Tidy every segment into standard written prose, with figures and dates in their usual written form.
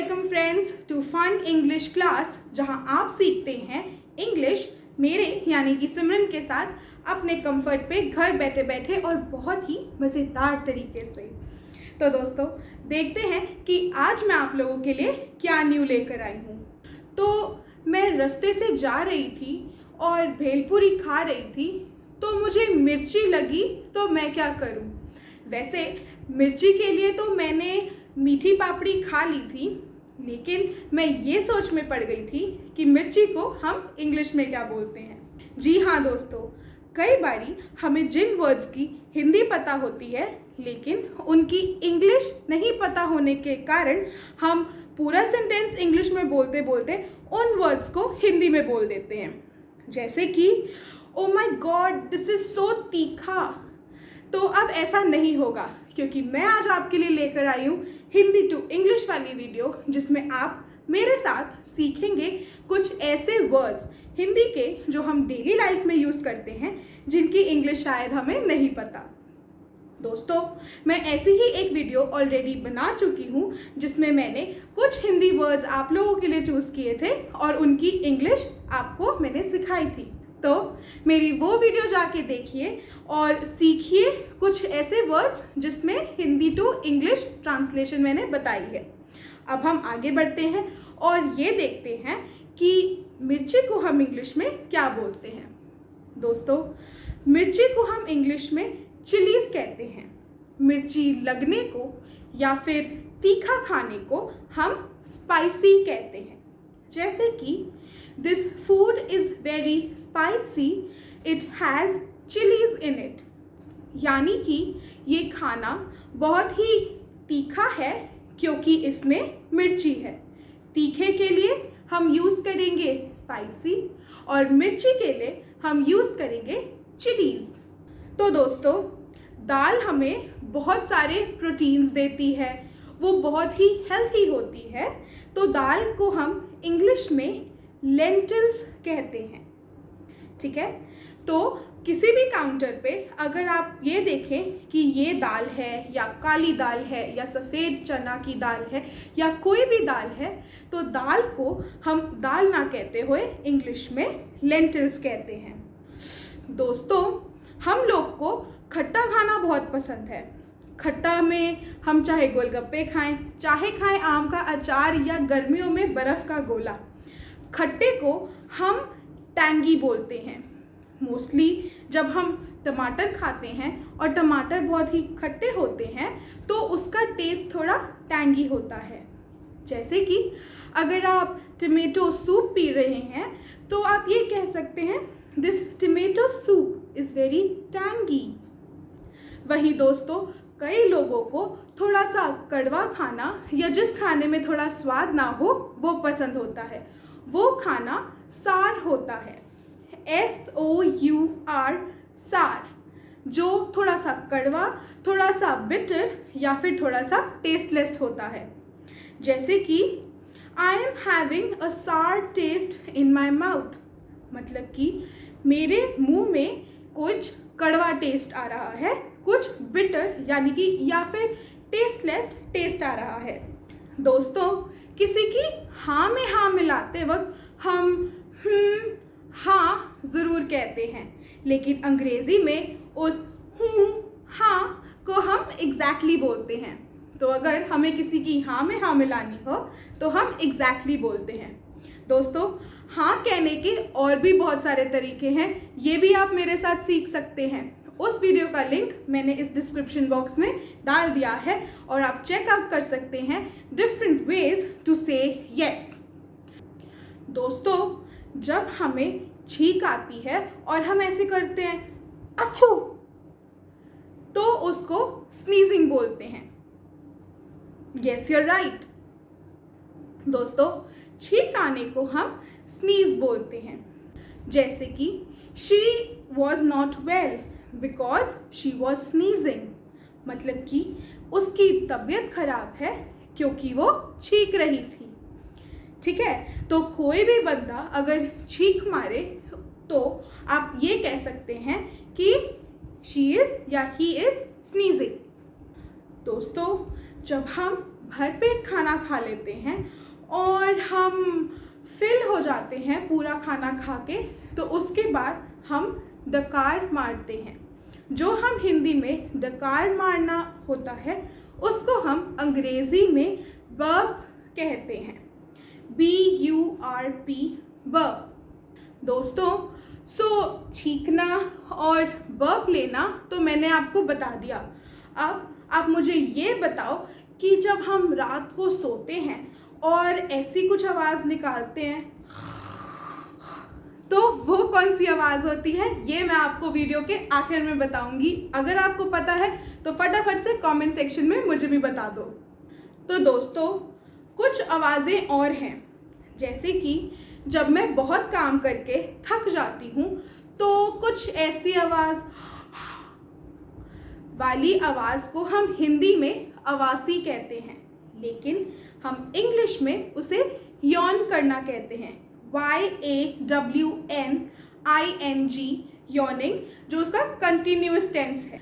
Welcome friends to fun English class, जहां आप सीखते हैं इंग्लिश मेरे यानी कि सिमरन के साथ अपने कंफर्ट पे घर बैठे बैठे और बहुत ही मज़ेदार तरीके से। तो दोस्तों देखते हैं कि आज मैं आप लोगों के लिए क्या न्यू लेकर आई हूँ। तो मैं रास्ते से जा रही थी और भेलपुरी खा रही थी तो मुझे मिर्ची लगी, तो मैं क्या करूँ। वैसे मिर्ची के लिए तो मैंने मीठी पापड़ी खा ली थी, लेकिन मैं ये सोच में पड़ गई थी कि मिर्ची को हम इंग्लिश में क्या बोलते हैं। जी हाँ दोस्तों, कई बारी हमें जिन वर्ड्स की हिंदी पता होती है लेकिन उनकी इंग्लिश नहीं पता होने के कारण हम पूरा सेंटेंस इंग्लिश में बोलते बोलते उन वर्ड्स को हिंदी में बोल देते हैं। जैसे कि oh my God this is so तीखा। तो अब ऐसा नहीं होगा, क्योंकि मैं आज आपके लिए लेकर आई हूँ हिंदी टू इंग्लिश वाली वीडियो, जिसमें आप मेरे साथ सीखेंगे कुछ ऐसे वर्ड्स हिंदी के जो हम डेली लाइफ में यूज़ करते हैं, जिनकी इंग्लिश शायद हमें नहीं पता। दोस्तों मैं ऐसी ही एक वीडियो ऑलरेडी बना चुकी हूँ जिसमें मैंने कुछ हिंदी वर्ड्स आप लोगों के लिए चूज़ किए थे और उनकी इंग्लिश आपको मैंने सिखाई थी। तो मेरी वो वीडियो जाके देखिए और सीखिए कुछ ऐसे वर्ड्स जिसमें हिंदी टू इंग्लिश ट्रांसलेशन मैंने बताई है। अब हम आगे बढ़ते हैं और ये देखते हैं कि मिर्ची को हम इंग्लिश में क्या बोलते हैं। दोस्तों मिर्ची को हम इंग्लिश में चिलीज कहते हैं। मिर्ची लगने को या फिर तीखा खाने को हम स्पाइसी कहते हैं। जैसे कि this food is very spicy, it has chillies in it. यानी कि ये खाना बहुत ही तीखा है क्योंकि इसमें मिर्ची है। तीखे के लिए हम यूज़ करेंगे स्पाइसी और मिर्ची के लिए हम यूज़ करेंगे चिलीज। तो दोस्तों दाल हमें बहुत सारे प्रोटीन्स देती है, वो बहुत ही हेल्थी होती है। तो दाल को हम इंग्लिश में लेंटिल्स कहते हैं। ठीक है, तो किसी भी काउंटर पे अगर आप ये देखें कि ये दाल है या काली दाल है या सफ़ेद चना की दाल है या कोई भी दाल है, तो दाल को हम दाल ना कहते हुए इंग्लिश में लेंटिल्स कहते हैं। दोस्तों हम लोग को खट्टा खाना बहुत पसंद है। खट्टा में हम चाहे गोलगप्पे खाएं, चाहे खाएं आम का अचार या गर्मियों में बर्फ़ का गोला। खट्टे को हम टैंगी बोलते हैं। मोस्टली जब हम टमाटर खाते हैं और टमाटर बहुत ही खट्टे होते हैं तो उसका टेस्ट थोड़ा टैंगी होता है। जैसे कि अगर आप टमेटो सूप पी रहे हैं तो आप ये कह सकते हैं this tomato soup is very tangy. वही दोस्तों कई लोगों को थोड़ा सा कड़वा खाना या जिस खाने में थोड़ा स्वाद ना हो वो पसंद होता है। वो खाना सार होता है, SOUR, सार, जो थोड़ा सा कड़वा, थोड़ा सा बिटर या फिर थोड़ा सा टेस्टलेस होता है। जैसे कि I am having a sour taste in my mouth, मतलब कि मेरे मुंह में कुछ कड़वा टेस्ट आ रहा है, कुछ बिटर यानी कि या फिर टेस्टलेस टेस्ट आ रहा है। दोस्तों किसी की हाँ में हाँ मिलाते वक्त हम हाँ ज़रूर कहते हैं, लेकिन अंग्रेज़ी में उस हाँ को हम एग्जैक्टली बोलते हैं। तो अगर हमें किसी की हाँ में हाँ मिलानी हो तो हम एग्जैक्टली बोलते हैं। दोस्तों हाँ कहने के और भी बहुत सारे तरीके हैं, ये भी आप मेरे साथ सीख सकते हैं। उस वीडियो का लिंक मैंने इस डिस्क्रिप्शन बॉक्स में डाल दिया है और आप चेकआउट कर सकते हैं डिफरेंट वेज टू से यस। दोस्तों जब हमें छींक आती है और हम ऐसे करते हैं अच्छू, तो उसको स्नीजिंग बोलते हैं। Yes you are right. दोस्तों छींक आने को हम स्नीज बोलते हैं। जैसे कि she was not well because she was sneezing, मतलब कि उसकी तबीयत खराब है क्योंकि वो छींक रही थी। ठीक है, तो कोई भी बंदा अगर छींक मारे तो आप ये कह सकते हैं कि शी इज़ या ही इज़ स्नीजिंग। दोस्तों जब हम भरपेट खाना खा लेते हैं और हम फिल हो जाते हैं पूरा खाना खा के, तो उसके बाद हम डकार मारते हैं। जो हम हिंदी में डकार मारना होता है उसको हम अंग्रेज़ी में बर्प कहते हैं, BURP, बर्प। दोस्तों, छींकना और बर्प लेना तो मैंने आपको बता दिया। अब आप मुझे ये बताओ कि जब हम रात को सोते हैं और ऐसी कुछ आवाज़ निकालते हैं तो वो कौन सी आवाज़ होती है, ये मैं आपको वीडियो के आखिर में बताऊंगी। अगर आपको पता है तो फटाफट से कमेंट सेक्शन में मुझे भी बता दो। तो दोस्तों, कुछ आवाज़ें और हैं, जैसे कि जब मैं बहुत काम करके थक जाती हूँ तो कुछ ऐसी आवाज़ वाली आवाज़ को हम हिंदी में आवासी कहते हैं, लेकिन हम इंग्लिश में उसे यॉन करना कहते हैं, YAWNING, यॉनिंग, जो उसका कंटिन्यूअस टेंस है।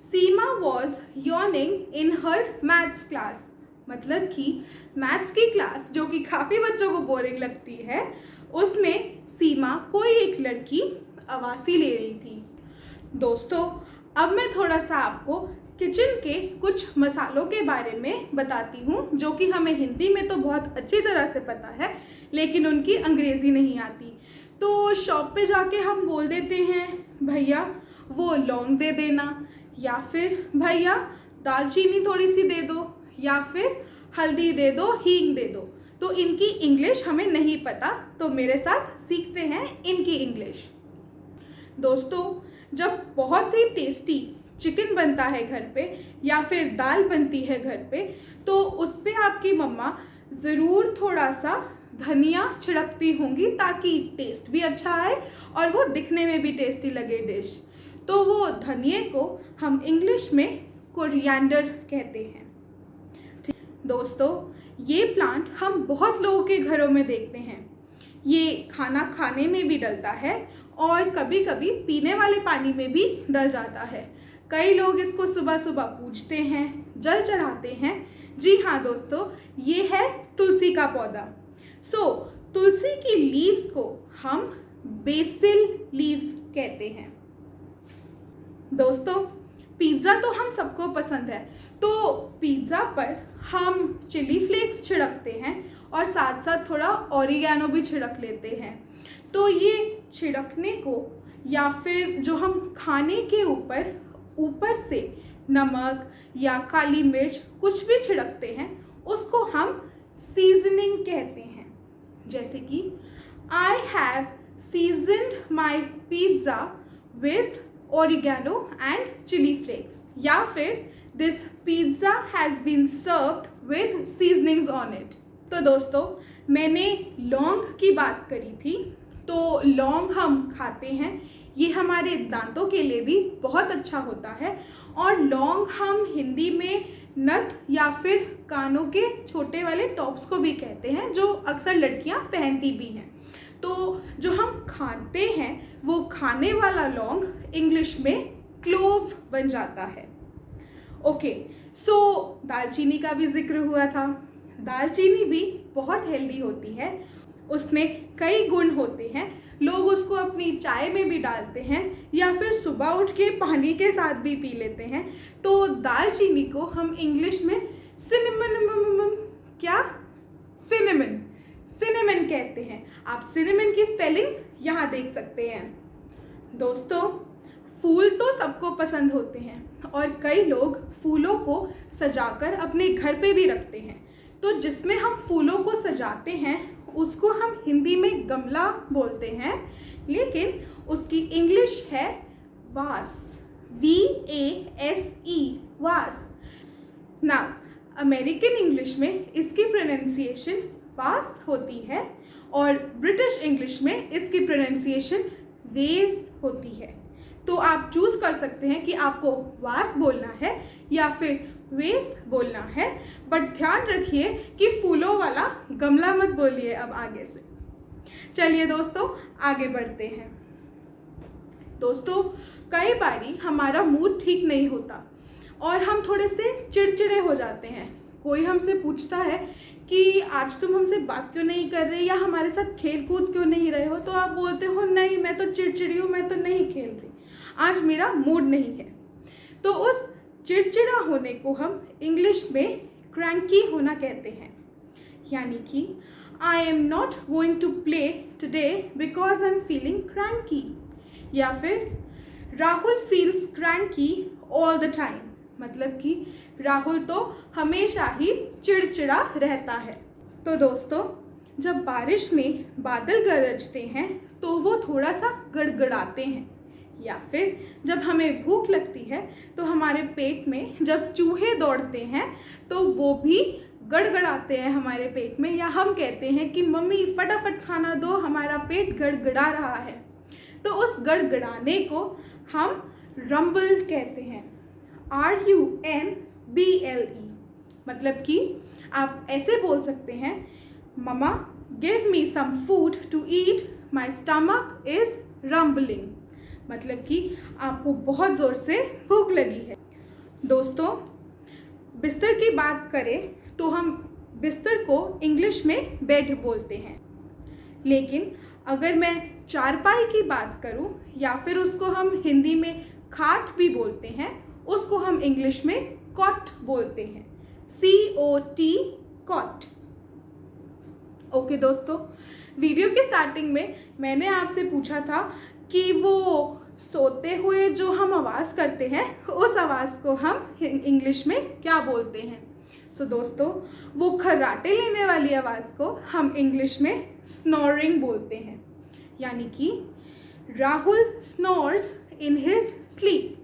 Seema was yawning in her maths class, मतलब कि मैथ्स की क्लास जो कि काफ़ी बच्चों को बोरिंग लगती है, उसमें सीमा, कोई एक लड़की, आवासी ले रही थी। दोस्तों, अब मैं थोड़ा सा आपको किचन के कुछ मसालों के बारे में बताती हूँ जो कि हमें हिंदी में तो बहुत अच्छी तरह से पता है, लेकिन उनकी अंग्रेज़ी नहीं आती। तो शॉप पे जाके हम बोल देते हैं, भैया वो लौंग दे देना, या फिर भैया दालचीनी थोड़ी सी दे दो, या फिर हल्दी दे दो, हींग दे दो। तो इनकी इंग्लिश हमें नहीं पता, तो मेरे साथ सीखते हैं इनकी इंग्लिश। दोस्तों, जब बहुत ही टेस्टी चिकन बनता है घर पे या फिर दाल बनती है घर पे, तो उस पर आपकी मम्मा ज़रूर थोड़ा सा धनिया छिड़कती होंगी ताकि टेस्ट भी अच्छा आए और वो दिखने में भी टेस्टी लगे डिश। तो वो धनिए को हम इंग्लिश में कोरिएंडर कहते हैं। दोस्तों, ये प्लांट हम बहुत लोगों के घरों में देखते हैं। ये खाना खाने में भी डलता है और कभी कभी पीने वाले पानी में भी डल जाता है। कई लोग इसको सुबह सुबह पूजते हैं, जल चढ़ाते हैं। जी हाँ दोस्तों, ये है तुलसी का पौधा। तुलसी की लीव्स को हम बेसिल लीव्स कहते हैं। दोस्तों, पिज़्ज़ा तो हम सबको पसंद है, तो पिज़्ज़ा पर हम चिली फ्लेक्स छिड़कते हैं और साथ साथ थोड़ा ऑरिगेनो भी छिड़क लेते हैं। तो ये छिड़कने को या फिर जो हम खाने के ऊपर से नमक या काली मिर्च कुछ भी छिड़कते हैं, उसको हम सीजनिंग कहते हैं। जैसे कि I have seasoned my pizza with oregano and chili flakes, या फिर this pizza has been served with seasonings on it। तो दोस्तों, मैंने लौंग की बात करी थी। तो लौंग हम खाते हैं, ये हमारे दांतों के लिए भी बहुत अच्छा होता है। और लौंग हम हिंदी में नथ या फिर कानों के छोटे वाले टॉप्स को भी कहते हैं, जो अक्सर लड़कियां पहनती भी हैं। तो जो हम खाते हैं वो खाने वाला लौंग इंग्लिश में क्लोव बन जाता है। ओके, दालचीनी का भी जिक्र हुआ था। दालचीनी भी बहुत हेल्दी होती है, उसमें कई गुण होते हैं। लोग उसको अपनी चाय में भी डालते हैं या फिर सुबह उठ के पानी के साथ भी पी लेते हैं। तो दालचीनी को हम इंग्लिश में सिनेमन कहते हैं। आप सिनेमन की स्पेलिंग्स यहाँ देख सकते हैं। दोस्तों, फूल तो सबको पसंद होते हैं और कई लोग फूलों को सजाकर अपने घर पे भी रखते हैं। तो जिसमें हम फूलों को सजाते हैं उसको हम हिंदी में गमला बोलते हैं, लेकिन उसकी इंग्लिश है वास, VASE, वास। नाउ अमेरिकन इंग्लिश में इसकी प्रोनाउंसिएशन वास होती है और ब्रिटिश इंग्लिश में इसकी प्रोनाउंसिएशन वेज होती है। तो आप चूज़ कर सकते हैं कि आपको वास बोलना है या फिर वेस बोलना है, बट ध्यान रखिए कि फूलों वाला गमला मत बोलिए अब आगे से। चलिए दोस्तों, आगे बढ़ते हैं। दोस्तों, कई बारी हमारा मूड ठीक नहीं होता और हम थोड़े से चिड़चिड़े हो जाते हैं। कोई हमसे पूछता है कि आज तुम हमसे बात क्यों नहीं कर रहे या हमारे साथ खेल कूद क्यों नहीं रहे हो, तो आप बोलते हो नहीं मैं तो चिड़चिड़ी हूँ, मैं तो नहीं खेल रही, आज मेरा मूड नहीं है। तो उस चिड़चिड़ा होने को हम इंग्लिश में क्रैंकी होना कहते हैं। यानी कि I am not going to play today because I am feeling cranky, या फिर Rahul feels cranky all the time, मतलब कि राहुल तो हमेशा ही चिड़चिड़ा रहता है। तो दोस्तों, जब बारिश में बादल गरजते हैं तो वो थोड़ा सा गड़गड़ाते हैं, या फिर जब हमें भूख लगती है तो हमारे पेट में जब चूहे दौड़ते हैं तो वो भी गड़गड़ाते हैं हमारे पेट में, या हम कहते हैं कि मम्मी फटाफट खाना दो, हमारा पेट गड़गड़ा रहा है। तो उस गड़गड़ाने को हम रंबल कहते हैं, RUNBLE। मतलब कि आप ऐसे बोल सकते हैं, mama give me some food to eat, my stomach is rumbling. मतलब कि आपको बहुत ज़ोर से भूख लगी है। दोस्तों, बिस्तर की बात करें तो हम बिस्तर को इंग्लिश में बेड बोलते हैं, लेकिन अगर मैं चारपाई की बात करूं या फिर उसको हम हिंदी में खाट भी बोलते हैं, उसको हम इंग्लिश में कॉट बोलते हैं, COT, कॉट। ओके दोस्तों, वीडियो की स्टार्टिंग में मैंने आपसे पूछा था कि वो सोते हुए जो हम आवाज़ करते हैं उस आवाज़ को हम इंग्लिश में क्या बोलते हैं। सो दोस्तों, वो खर्राटे लेने वाली आवाज़ को हम इंग्लिश में स्नोरिंग बोलते हैं। यानी कि Rahul snores in his sleep,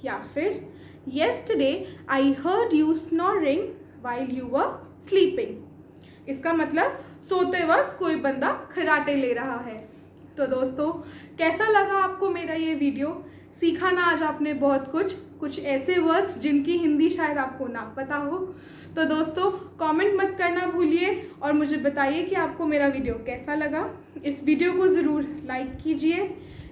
या फिर yesterday I heard you snoring while you were sleeping. इसका मतलब सोते वक्त कोई बंदा खर्राटे ले रहा है। तो दोस्तों, कैसा लगा आपको मेरा ये वीडियो? सीखा ना आज आपने बहुत कुछ ऐसे वर्ड्स जिनकी हिंदी शायद आपको ना पता हो। तो दोस्तों, कमेंट मत करना भूलिए और मुझे बताइए कि आपको मेरा वीडियो कैसा लगा। इस वीडियो को ज़रूर लाइक कीजिए,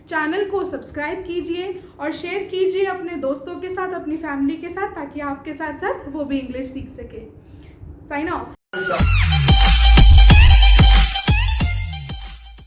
चैनल को सब्सक्राइब कीजिए और शेयर कीजिए अपने दोस्तों के साथ, अपनी फैमिली के साथ, ताकि आपके साथ साथ वो भी इंग्लिश सीख सके। Sign of.